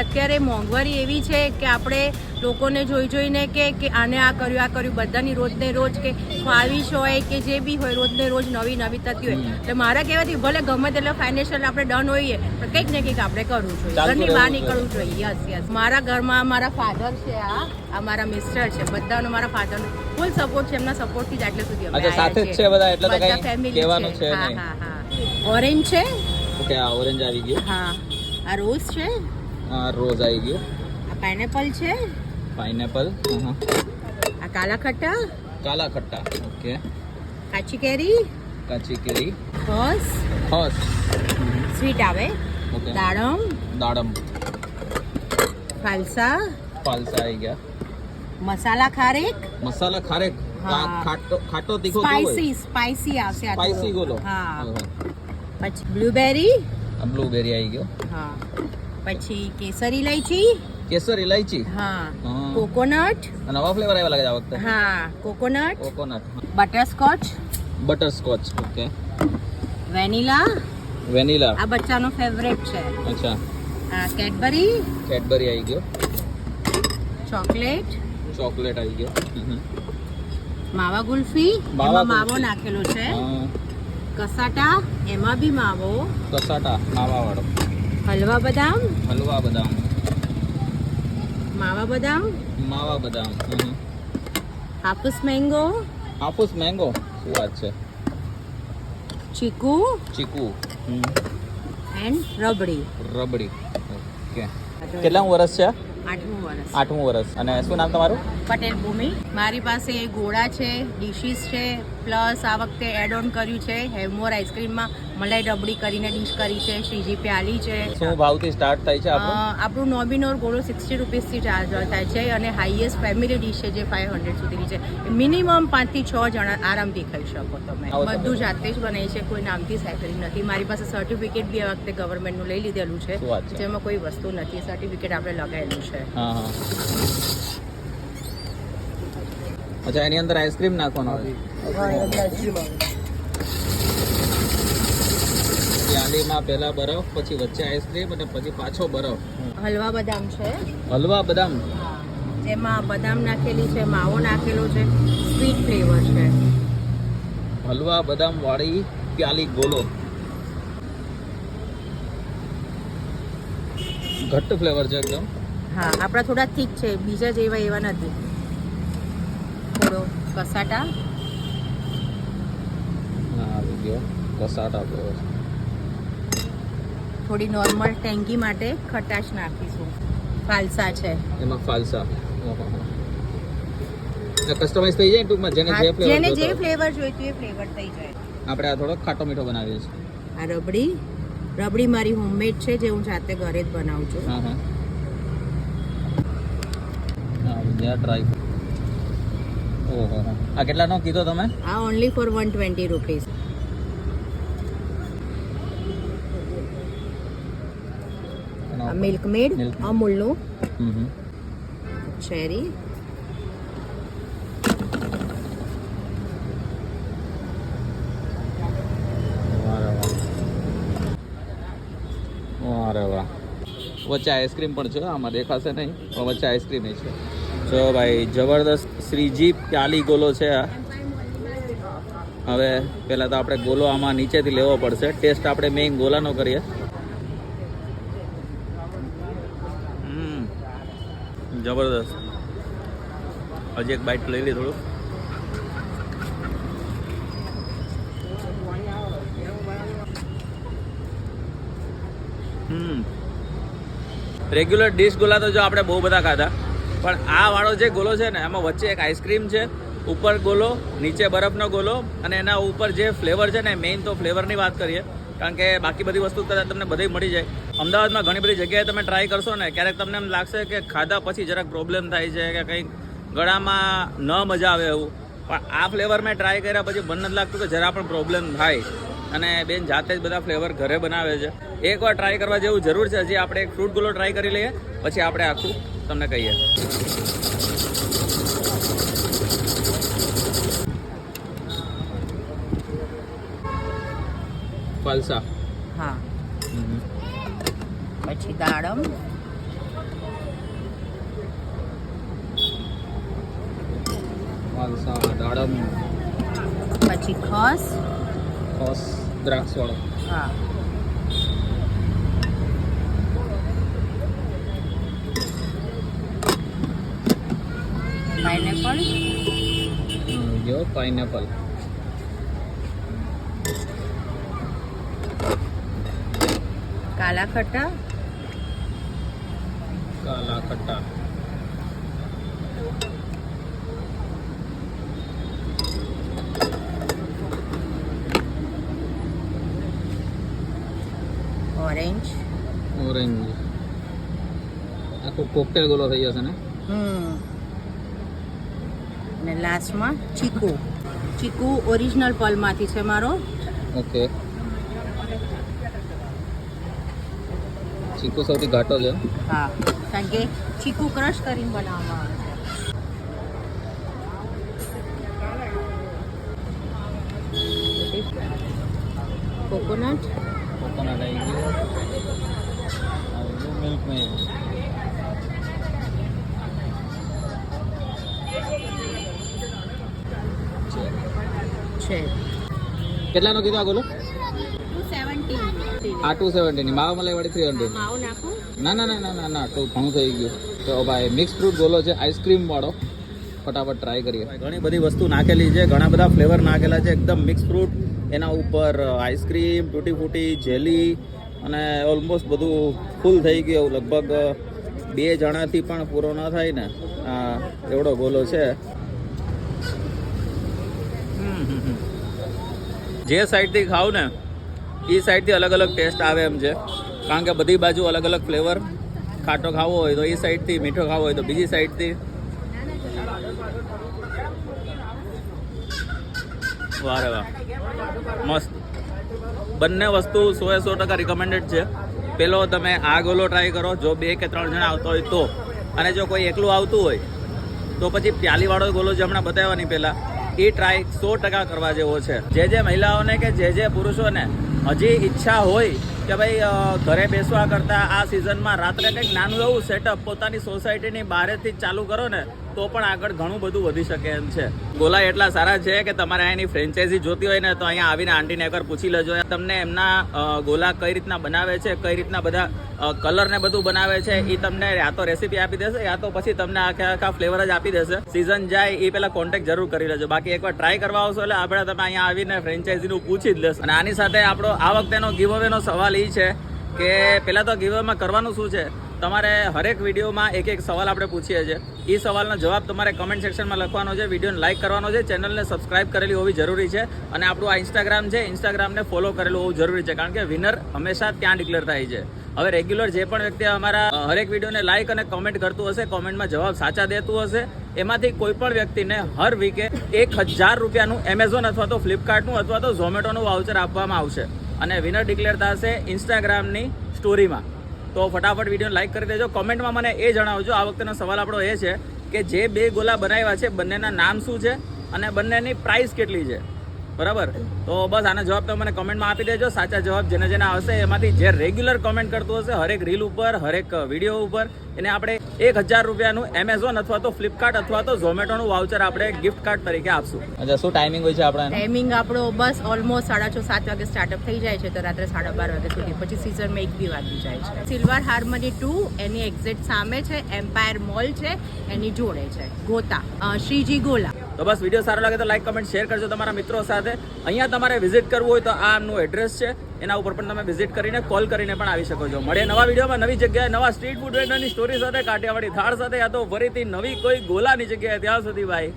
અત્યારે મોંઘવારી એવી છે કે આપણે લોકોને જોઈને કે આને આ કર્યું બધાની રોજને રોજ કે ખ્વાહિશ હોય કે જે બી હોય રોજને રોજ નવી થતી હોય. એટલે મારા કહેવાથી ભલે ગમે તેટલા ફાઇનાન્શિયલ આપણે ડન હોઈએ પણ કંઈક ને કંઈક આપણે કરવું જોઈએ, ઘરની બહાર નીકળવું જોઈએ. યસ મારા ઘરમાં મારા ફાધર છે, આ મારા મિસ્ટર છે, બધાનો મારા ફાધરનો ફૂલ સપોર્ટ છે. એમના સપોર્ટથી જ આટલે સુધી અમે સાથે જ છે બધા, એટલે તો કંઈ ફેમિલી કહેવાનું છે નહીં. હા. ઓરેન્જ છે. ઓકે, આ ઓરેન્જ આવી ગયો. હા, આ રોઝ છે. આ રોઝ આવી ગયો. આ પાઇનેપલ છે. પાઇનેપલ. આ કાલા ખટ્ટા. ઓકે. કાચી કેરી. હોસ સ્વીટ આવે. ઓકે. દાડમ. ફાલસા આવી ગયા. મસાલા ખારેક. ખાટો તીખો સ્પાઈસી આવશે. સ્પાઈસી ગોલો. હા. પછી બ્લુબેરી. બ્લુબેરી આવી ગયો. હા. પછી કેસર ઇલાયચી. હા. કોકોનટ. નવા ફ્લેવર આવ્યા લાગે આ વખતે. હા, coconut. Butterscotch. Okay. Vanilla. Vanilla આ બચ્ચાનો ફેવરેટ છે. અચ્છા. આ કેડબરી આવી ગયો. ચોકલેટ આવી ગયો. માવા ગુલ્ફી. એમાં માવો નાખેલો છે. કસાટા. એમાં બી માવો. માવા વાળો. હલવા બદામ. માવા બદામ. હાફૂસ મેંગો. શું વાત છે. ચીકુ. એન્ડ રબડી. ઓકે. કેટલા વર્ષ છે? 8મું વર્ષ. અને શું નામ તમારું? પટેલ ભૂમિ. મારી પાસે ગોળા છે, ડીશીસ છે, પ્લસ આ વખતે એડ ઓન કર્યું છે હેવમોર આઈસ્ક્રીમમાં મલાઈ રબડી કરીને ડિશ કરી છે, શ્રીજી પ્યાલી છે. શું ભાવથી સ્ટાર્ટ થાય છે આપણું નોબીનોર ગોળો 60 રૂપીસથી ચાર્જ થાય છે અને હાઈએસ્ટ ફેમિલી ડિશ છે જે 500 સુધીની છે. મિનિમમ 5 થી 6 જણા આરામથી ખાઈ શકો તમે. બધું જાતે જ બનાવી છે, કોઈ નામથી સાયકલિંગ નથી. મારી પાસે સર્ટિફિકેટ બી આ વખતે ગવર્મેન્ટનું લઈ લીધેલું છે, જેમાં કોઈ વસ્તુ નથી. સર્ટિફિકેટ આપણે લગાવેલું છે. અચ્છા, એની અંદર આઈસ્ક્રીમ નાખવાનો હોય. પ્યાલીમાં પહેલા બરફ, પછી વચ્ચે આઈસ્ક્રીમ અને પછી પાછો બરફ. હલવા બદામ છે. જેમાં બદામ નાખેલી છે, માવો નાખેલો છે, સ્વીટ ફ્લેવર છે. હલવા બદામ વાળી પ્યાલી ગોલો. ઘટ્ટ ફ્લેવર છે એકદમ. હા, આપણા થોડા થીક છે, બીજા જેવા એવા નથી. થોડો કસાટા. ફ્લેવર. થોડી નોર્મલ ટેંગી માટે ખટાશ નાખીશું. ફાલસા છે. એમાં ફાલસા. કસ્ટમાઇઝ થઈ જાય ટૂંકમાં, જેને જે ફ્લેવર જોઈતું એ ફ્લેવર થઈ જાય. આપણે આ થોડો ખાટો મીઠો બનાવીએ છીએ. આ રબડી મારી હોમમેડ છે, જે હું જાતે ઘરે જ બનાવું છું. ટ્રાય. ઓહો, આ કેટલાનો કીધો તમે? આ only for 120 rupees. Milk made અમૂલનું. ચેરી. અરે વાહ. વચ્ચે આઈસ્ક્રીમ પણ છે, આમાં દેખાશે નહીં પણ વચ્ચે આઈસ્ક્રીમ છે. જો ભાઈ, જબરદસ્ત શ્રીજી પ્યાલી ગોલો છે આ. હવે પહેલાં તો આપણે ગોલો આમાં નીચેથી લેવો પડશે. ટેસ્ટ આપણે મેઇન ગોલાનો કરીએ. જબરદસ્ત. હજી એક બાઈટ લઈ લે થોડું. રેગ્યુલર ડીશ ગોલા તો જો આપણે બહુ બધા ખાધા, પણ આ વાળો જે ગોલો છે ને, એમાં વચ્ચે એક આઈસ્ક્રીમ છે, ઉપર ગોલો, નીચે બરફનો ગોલો, અને એના ઉપર જે ફ્લેવર છે ને, મેઇન તો ફ્લેવરની વાત કરીએ, કારણ કે બાકી બધી વસ્તુ કદાચ તમને બધી મળી જાય. અમદાવાદમાં ઘણી બધી જગ્યાએ તમે ટ્રાય કરશો ને, ક્યારેક તમને એમ લાગશે કે ખાધા પછી જરાક પ્રોબ્લેમ થાય છે કે કંઈક ગળામાં ન મજા આવે એવું, પણ આ ફ્લેવર મેં ટ્રાય કર્યા પછી મને નથી લાગતું કે જરા પણ પ્રોબ્લેમ થાય. અને બેન જાતે જ બધા ફ્લેવર ઘરે બનાવે છે. એકવાર ટ્રાય કરવા જેવું જરૂર છે. હજી આપણે એક ફ્રૂટ ગોલો ટ્રાય કરી લઈએ, પછી આપણે આખું તમને કહીએ. ફાલસા. હા. પછી દાડમ. દાડમ, પછી ખસ. દ્રાક્ષ વાળો. હા, પાઇનેપલ. પાઇનેપલ. કાલા ખટ્ટા. કાલા ખટ્ટા. ઓરેન્જ. ઓરેન્જ. આખો કોકટેલ ગોલો થઈ જશે ને. અને લાસ્ટમાં ચીકુ. ચીકુ ઓરિજિનલ પલમાંથી છે મારો. ઓકે. ચીકુ સૌથી ઘાટો છે. હા, કારણ કે ચીકુ ક્રશ કરીને બનાવવામાં આવે છે. કોકોનટ. કોકોનટ આવી ગયું. મિલ્ક મેડ. છે. કેટલાનો કીધો આ ગોલો? 270. આ 270 ની માવા મલાઈ વાળી 300. માવો નાખું? ના તો ઘણું થઈ ગયું. તો ભાઈ મિક્સ ફ્રૂટ ગોલો છે, આઈસ્ક્રીમ વાળો. ફટાફટ ટ્રાય કરીએ. ઘણી બધી વસ્તુ નાખેલી છે, ઘણા બધા ફ્લેવર નાખેલા છે. એકદમ મિક્સ ફ્રૂટ, એના ઉપર આઈસ્ક્રીમ, ટૂટી ફૂટી, જેલી અને ઓલમોસ્ટ બધું ફૂલ થઈ ગયું. લગભગ 2 જણાથી પણ પૂરો ન થાય ને એવડો ગોલો છે. જે સાઈડથી ખાવ ને એ સાઈડથી અલગ અલગ ટેસ્ટ આવે એમ છે, કારણ કે બધી બાજુ અલગ અલગ ફ્લેવર. ખાટો ખાવો હોય તો એ સાઈડથી, મીઠો ખાવો હોય તો બીજી સાઈડથી. વાહ રે વાહ, મસ્ત. બંને વસ્તુ 100% રિકમેન્ડેડ છે. પેલો તમે આ ગોલો ટ્રાય કરો જો 2 કે 3 જણા આવતા હોય તો, અને જો કોઈ એકલું આવતું હોય તો પછી પ્યાલીવાળો ગોલો જે હમણાં બતાવવાની પહેલાં એ ટ્રાય 100% કરવા જેવો છે. જે મહિલાઓને કે જે પુરુષોને હજી ઈચ્છા હોય કે ભાઈ ઘરે બેસવા કરતાં આ સિઝનમાં રાત્રે કંઈક નાનું એવું સેટઅપ પોતાની સોસાયટીની બહારેથી જ ચાલુ કરો ને તો પણ આગળ ઘણું બધું વધી શકે એમ છે. ગોલા એટલા સારા છે કે તમારે અહીંની ફ્રેન્ચાઇઝી જોતી હોય ને તો અહીંયા આવીને આંટીને એકવાર પૂછી લેજો. તમને એમના ગોલા કઈ રીતના બનાવે છે, કઈ રીતના બધા કલર ને બધું બનાવે છે એ તમને યા તો રેસીપી આપી દેશે, યા તો પછી તમને આખા ફ્લેવર જ આપી દેશે. સિઝન જાય એ પહેલા કોન્ટેક્ટ જરૂર કરી લેજો. બાકી એકવાર ટ્રાય કરવા આવશો એટલે આપણે તમે અહીંયા આવીને ફ્રેન્ચાઇઝીનું પૂછી જ લેશો. અને આની સાથે આપણો આ વખતેનો ગીવ અવેનો સવાલ એ છે કે પહેલાં તો ગીવ અવેમાં કરવાનું શું છે, તમારે હરેક વિડીયોમાં એક સવાલ આપણે પૂછીએ છીએ. એ સવાલનો જવાબ તમારે કમેન્ટ સેક્શનમાં લખવાનો છે, વિડીયોને લાઇક કરવાનો છે, ચેનલને સબસ્ક્રાઇબ કરેલી હોવી જરૂરી છે, અને આપણું આ ઇન્સ્ટાગ્રામ છે, ઇન્સ્ટાગ્રામને ફોલો કરેલું હોવું જરૂરી છે, કારણ કે વિનર હંમેશા ત્યાં ડિક્લેર થાય છે. હવે રેગ્યુલર જે પણ વ્યક્તિ અમારા હરેક વિડીયોને લાઇક અને કોમેન્ટ કરતું હશે, કોમેન્ટમાં જવાબ સાચા દેતું હશે, એમાંથી કોઈ પણ વ્યક્તિને હર વીકે 1000 રૂપિયાનું એમેઝોન અથવા તો ફ્લિપકાર્ટનું અથવા તો ઝોમેટોનું વાઉચર આપવામાં આવશે, અને વિનર ડિક્લેર થશે ઇન્સ્ટાગ્રામની સ્ટોરીમાં. તો ફટાફટ વિડીયોને લાઇક કરી દેજો. કોમેન્ટમાં મને એ જણાવજો. આ વખતેનો સવાલ આપણો એ છે કે જે 2 ગોલા બનાવ્યા છે બંનેના નામ શું છે અને બંનેની પ્રાઇસ કેટલી છે, બરાબર? તો બસ આનો જવાબ તમે મને કમેન્ટમાં આપી દેજો. સાચા જવાબ જેને આવશે એમાંથી જે રેગ્યુલર કોમેન્ટ કરતું હશે હરેક રીલ ઉપર, હરેક વિડીયો ઉપર, એને આપણે 1000 રૂપિયાનું એમેઝોન અથવા તો ફ્લિપકાર્ટ અથવા તો ઝોમેટોનું વાઉચર આપણે ગિફ્ટ કાર્ડ તરીકે આપશું. અચ્છા, શું ટાઈમિંગ હોય છે આપણા? ટાઈમિંગ આપણો બસ ઓલમોસ્ટ 6:30-7 વાગે સ્ટાર્ટઅપ થઈ જાય છે, તો રાત્રે 12:30 વાગ્યા સુધી. પછી સીઝનમાં 1-2 વાગી જાય છે. સિલ્વર હાર્મની 2 એની એક્ઝેક્ટ સામે છે, એમ્પાયર મોલ છે એની જોડે છે, ગોતા શ્રીજી ગોલા. તો બસ વિડીયો સારો લાગે તો લાઈક, કમેન્ટ, શેર કરજો તમારા મિત્રો સાથે. અહીંયા તમારે વિઝિટ કરવું હોય તો આ આમનું એડ્રેસ છે, એના ઉપર પણ તમે વિઝિટ કરીને કોલ કરીને પણ આવી શકો છો. મળીએ નવા વિડીયોમાં, નવી જગ્યાએ, નવા સ્ટ્રીટ ફૂડ વેન્ડરની સ્ટોરી સાથે, કાઠિયાવાડી થાળ સાથે, યા તો ફરીથી નવી કોઈ ગોલાની જગ્યાએ. ત્યાં સુધી બાય.